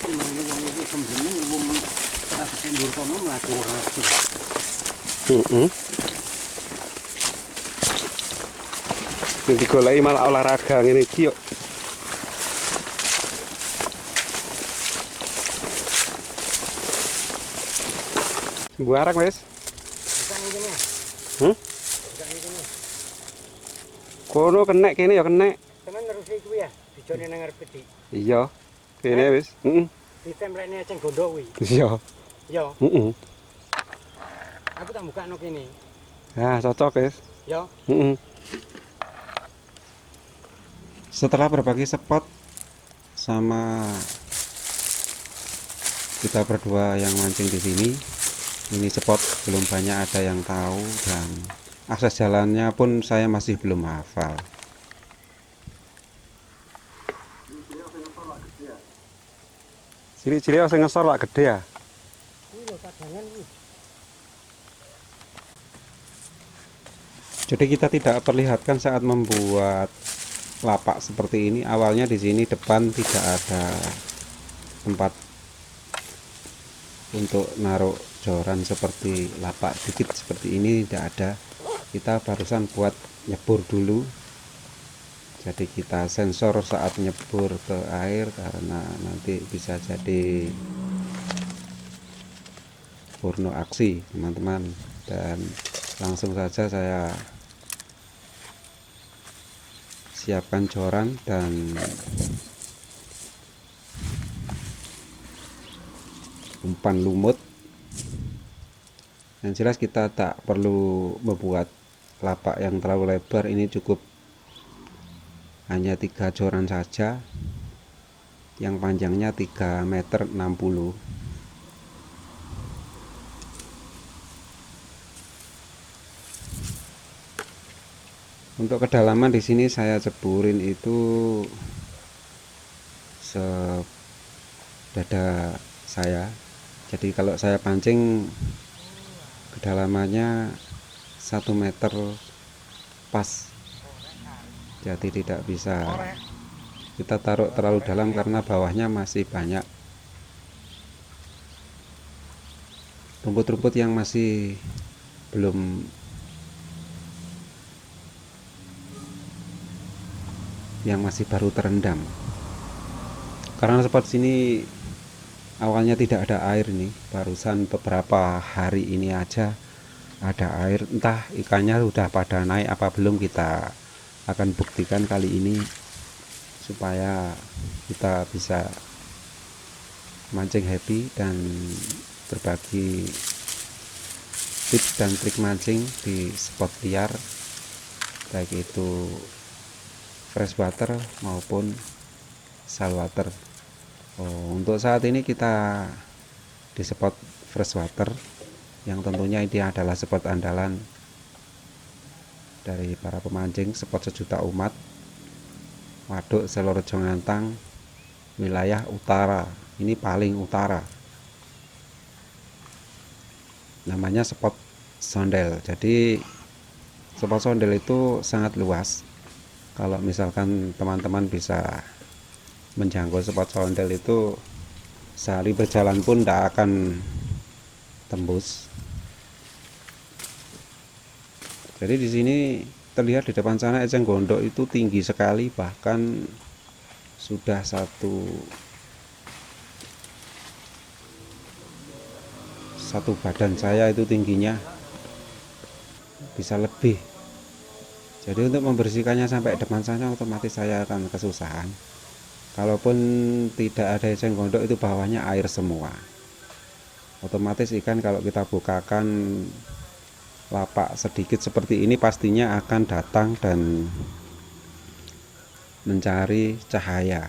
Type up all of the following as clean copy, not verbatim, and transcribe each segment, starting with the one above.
Ini digoleki malah olahraga ngene iki yuk. Buarak wis. Kono kenek kene ya kenek. Temen nerusi kuwi ya, dijone nang ngarep gede. Iya. Kene wis. Heeh. Ditemplekne eceng gondok kuwi. Iya. Iya. Heeh. Aku tak bukakno kene. Nah, cocok wis. Ya. Heeh. Setelah berbagi spot sama kita berdua yang mancing di sini, ini spot belum banyak ada yang tahu dan akses jalannya pun saya masih belum hafal. Cilik-cilik sing ngesor lak gede ya. Kuwi lho cadangan kuwi. Jadi kita tidak perlihatkan saat membuat lapak seperti ini. Awalnya di sini depan tidak ada tempat untuk naruh joran seperti lapak dikit seperti ini, tidak ada. Kita barusan buat nyebur dulu. Jadi kita sensor saat nyebur ke air karena nanti bisa jadi porno aksi teman-teman. Dan langsung saja saya siapkan joran dan umpan lumut. Yang jelas kita tak perlu membuat lapak yang terlalu lebar, ini cukup hanya 3 joran saja yang panjangnya 3,60 meter. Untuk kedalaman di sini saya ceburin itu sedada saya. Jadi kalau saya pancing kedalamannya 1 meter pas. Jadi tidak bisa kita taruh terlalu dalam karena bawahnya masih banyak rumput-rumput yang masih belum baru terendam. Karena spot sini awalnya tidak ada air nih, barusan beberapa hari ini aja ada air. Entah ikannya sudah pada naik apa belum, kita akan buktikan kali ini supaya kita bisa mancing happy dan berbagi tips dan trik mancing di spot liar, baik itu freshwater maupun saltwater. Untuk saat ini kita di spot freshwater yang tentunya ini adalah spot andalan dari para pemancing, spot sejuta umat, Waduk Selorejo Ngantang, wilayah utara. Ini paling utara, namanya spot sondel. Jadi spot sondel itu sangat luas. Kalau misalkan teman-teman bisa menjangkau spot sondel itu, sehari berjalan pun tidak akan tembus. Jadi di sini terlihat di depan sana eceng gondok itu tinggi sekali, bahkan sudah satu badan saya itu tingginya, bisa lebih. Jadi untuk membersihkannya sampai depan sana otomatis saya akan kesusahan. Kalaupun tidak ada eceng gondok itu bawahnya air semua. Otomatis ikan kalau kita bukakan lapak sedikit seperti ini pastinya akan datang dan mencari cahaya.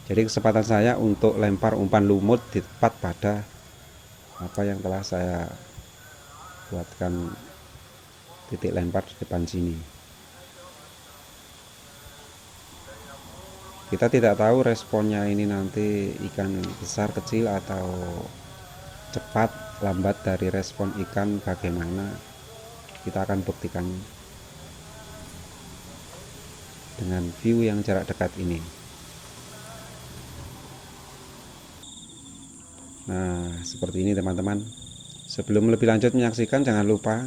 Jadi kesempatan saya untuk lempar umpan lumut di tepat pada apa yang telah saya buatkan titik lempar di depan sini. Kita tidak tahu responnya ini nanti ikan besar, kecil, atau cepat lambat dari respon ikan bagaimana. Kita akan buktikan dengan view yang jarak dekat ini. Nah, seperti ini teman-teman. Sebelum lebih lanjut menyaksikan, jangan lupa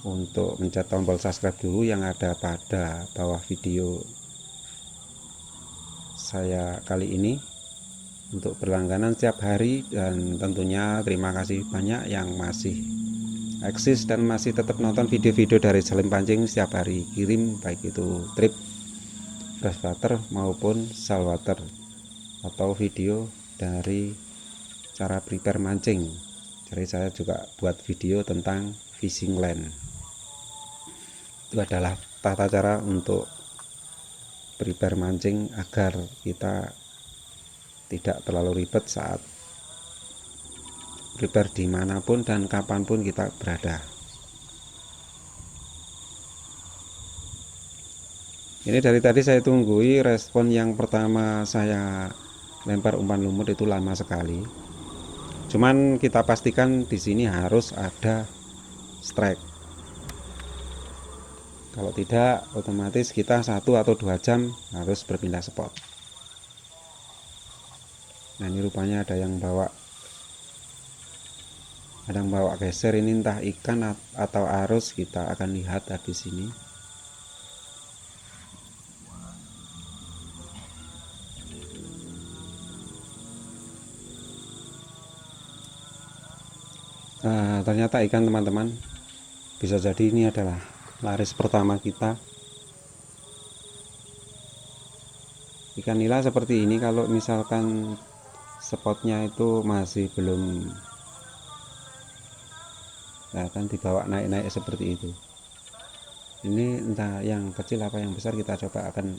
untuk mencet tombol subscribe dulu yang ada pada bawah video saya kali ini untuk berlangganan setiap hari, dan tentunya terima kasih banyak yang masih eksis dan masih tetap nonton video-video dari Salim Pancing setiap hari kirim, baik itu trip, freshwater maupun saltwater, atau video dari cara prepare mancing. Jadi saya juga buat video tentang fishing line. Itu adalah tata cara untuk prepare mancing agar kita tidak terlalu ribet saat prepare dimanapun dan kapanpun kita berada. Ini dari tadi saya tunggui respon yang pertama saya lempar umpan lumut itu lama sekali. Cuman kita pastikan di sini harus ada strike. Kalau tidak, otomatis kita 1 atau 2 jam harus berpindah spot. Nah, ini rupanya ada yang bawa geser, ini entah ikan atau arus, kita akan lihat di sini. Nah, ternyata ikan teman-teman. Bisa jadi ini adalah laris pertama kita. Ikan nila seperti ini kalau misalkan spotnya itu masih belum akan dibawa naik-naik seperti itu. Ini entah yang kecil apa yang besar, kita coba akan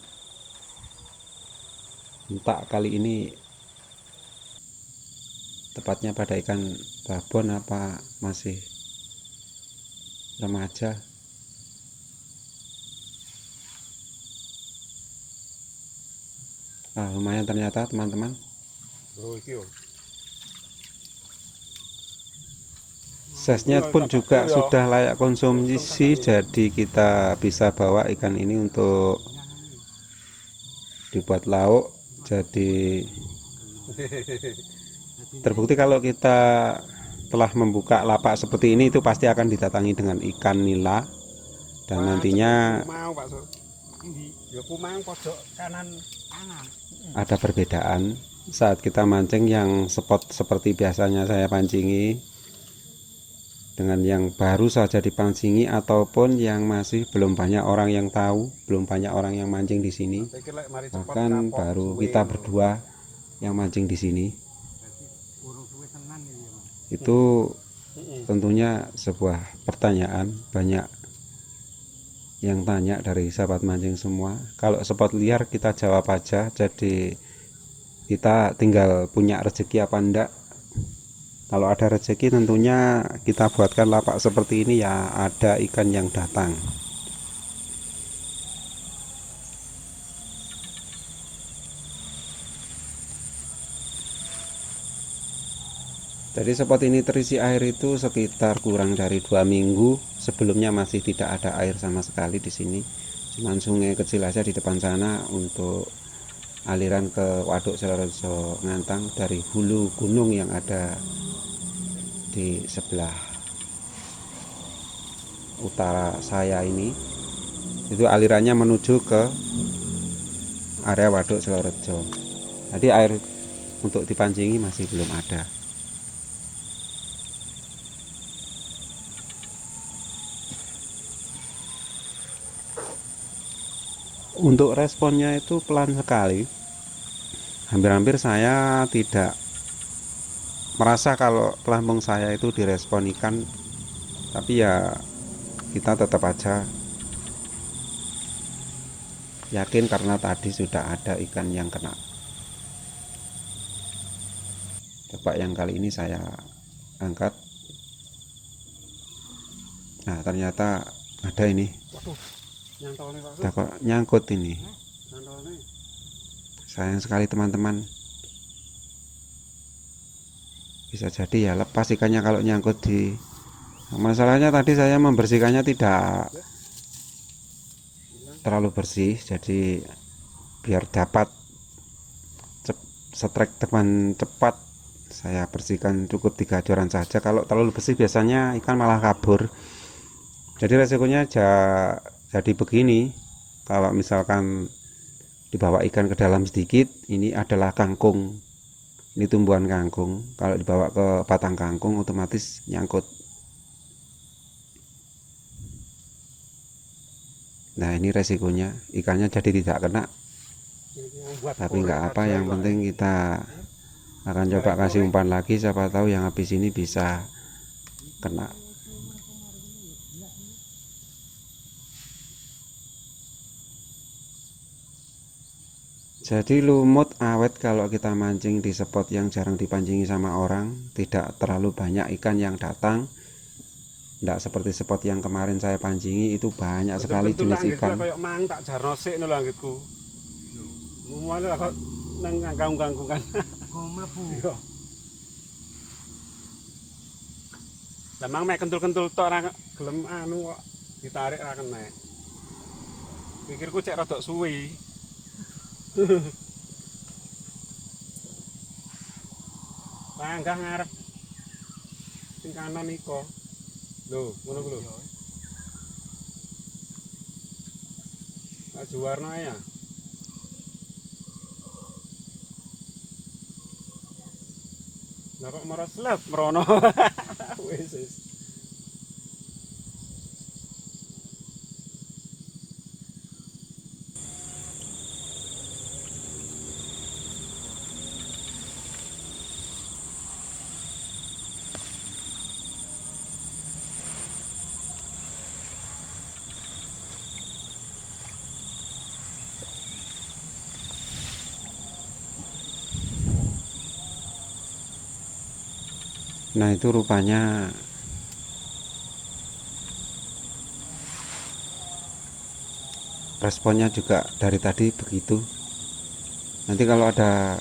entak kali ini tepatnya pada ikan babon apa masih remaja. Nah, lumayan ternyata teman-teman. Size-nya pun juga sudah layak konsumsi, jadi kita bisa bawa ikan ini untuk dibuat lauk. Jadi terbukti kalau kita telah membuka lapak seperti ini, itu pasti akan didatangi dengan ikan nila, dan nantinya ada perbedaan saat kita mancing yang spot seperti biasanya saya pancingi dengan yang baru saja dipancingi ataupun yang masih belum banyak orang yang tahu, belum banyak orang yang mancing di sini. Bahkan baru kita berdua yang mancing di sini. Itu tentunya sebuah pertanyaan, banyak yang tanya dari sahabat mancing semua. Kalau spot liar kita jawab aja, jadi kita tinggal punya rezeki apa enggak. Kalau ada rezeki tentunya kita buatkan lapak seperti ini ya, ada ikan yang datang. Jadi spot ini terisi air itu sekitar kurang dari 2 minggu. Sebelumnya masih tidak ada air sama sekali di sini. Cuman sungai kecil aja di depan sana untuk aliran ke Waduk Selorojo Ngantang dari hulu gunung yang ada di sebelah utara saya ini. Itu alirannya menuju ke area Waduk Selorojo. Jadi air untuk dipancingi masih belum ada. Untuk responnya itu pelan sekali. Hampir-hampir saya tidak merasa kalau pelampung saya itu direspon ikan, tapi ya kita tetap aja yakin karena tadi sudah ada ikan yang kena. Coba yang kali ini saya angkat. Nah, ternyata ada ini. Kok nyangkut ini. Sayang sekali teman-teman. Bisa jadi ya lepas ikannya kalau nyangkut di. Masalahnya tadi saya membersihkannya tidak terlalu bersih, jadi biar dapat strike teman cepat saya bersihkan cukup 3 joran saja. Kalau terlalu bersih biasanya ikan malah kabur. Jadi resikonya jadi begini, kalau misalkan dibawa ikan ke dalam sedikit, ini adalah kangkung, ini tumbuhan kangkung. Kalau dibawa ke batang kangkung otomatis nyangkut. Nah ini resikonya, ikannya jadi tidak kena, tapi nggak apa, yang penting kita akan coba kasih umpan lagi, siapa tahu yang habis ini bisa kena. Jadi lumut awet kalau kita mancing di spot yang jarang dipancingi sama orang, tidak terlalu banyak ikan yang datang. Tidak seperti spot yang kemarin saya pancingi, itu banyak sekali jenis ikan. Kayak mang tak jarno sik lho anggitku. Mulai lah kok nang ganggu-ganggu kan. Go mlebu. Iya. Lah mang mek kentul-kentul tok ora gelem anu kok ditarik ra kena. Pikirku cek rada suwi. Panggah ngarep sing kanan iko. Lho, ngono ku lho. Pak Juwarno ya. Lah kok meros lep merono. Wis. Nah itu rupanya responnya juga dari tadi begitu. Nanti kalau ada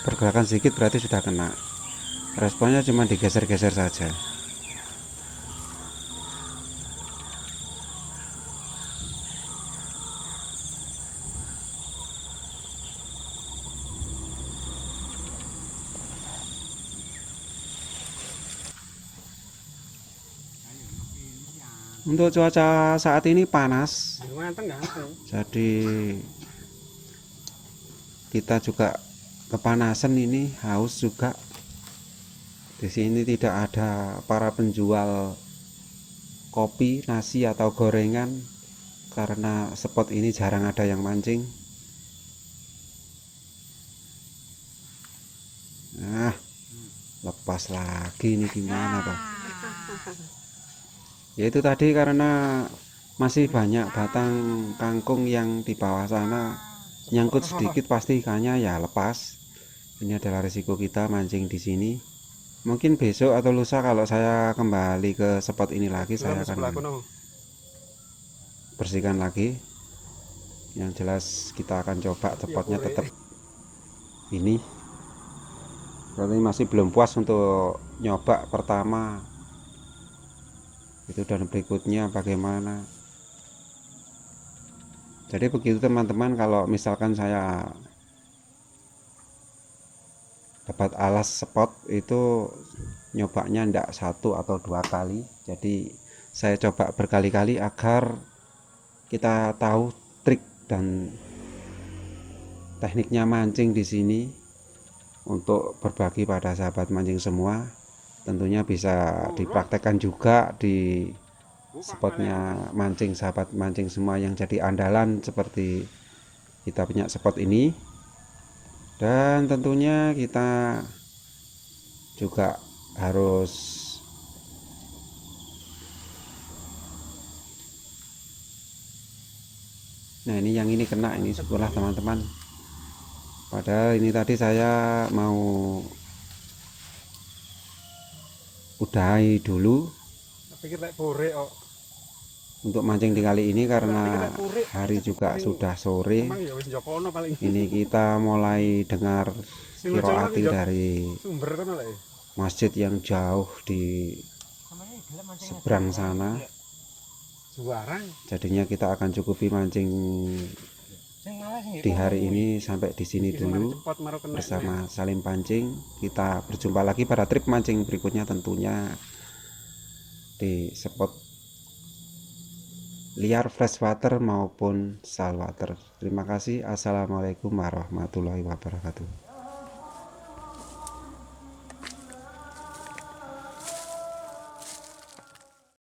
pergerakan sedikit berarti sudah kena. Responnya cuma digeser-geser saja. Untuk cuaca saat ini panas, Ganteng. jadi kita juga kepanasan, ini haus juga. Di sini tidak ada para penjual kopi, nasi atau gorengan karena spot ini jarang ada yang mancing. Nah, lepas lagi ini gimana Pak? Ya itu tadi karena masih banyak batang kangkung yang di bawah sana, nyangkut sedikit pasti ikannya ya lepas. Ini adalah risiko kita mancing di sini. Mungkin besok atau lusa kalau saya kembali ke spot ini lagi, saya akan bersihkan lagi. Yang jelas kita akan coba spotnya tetap ini. Berarti masih belum puas untuk nyoba pertama. Itu dan berikutnya bagaimana. Jadi begitu teman-teman, kalau misalkan saya dapat alas spot itu nyobanya ndak 1 atau 2 kali. Jadi saya coba berkali-kali agar kita tahu trik dan tekniknya mancing di sini untuk berbagi pada sahabat mancing semua. Tentunya bisa dipraktekkan juga di spotnya mancing sahabat mancing semua yang jadi andalan seperti kita punya spot ini. Dan tentunya kita juga harus ini yang ini kena, ini syukurlah teman-teman. Padahal ini tadi saya mau udahi dulu untuk mancing di kali ini karena hari juga sudah sore. Ini kita mulai dengar kiroati dari masjid yang jauh di seberang sana. Jadinya kita akan cukupi mancing di hari ini sampai di sini dulu Cepot maru kena. bersama Salim Pancing. Kita berjumpa lagi pada trip mancing berikutnya, tentunya di spot liar freshwater maupun saltwater. Terima kasih. Assalamualaikum warahmatullahi wabarakatuh.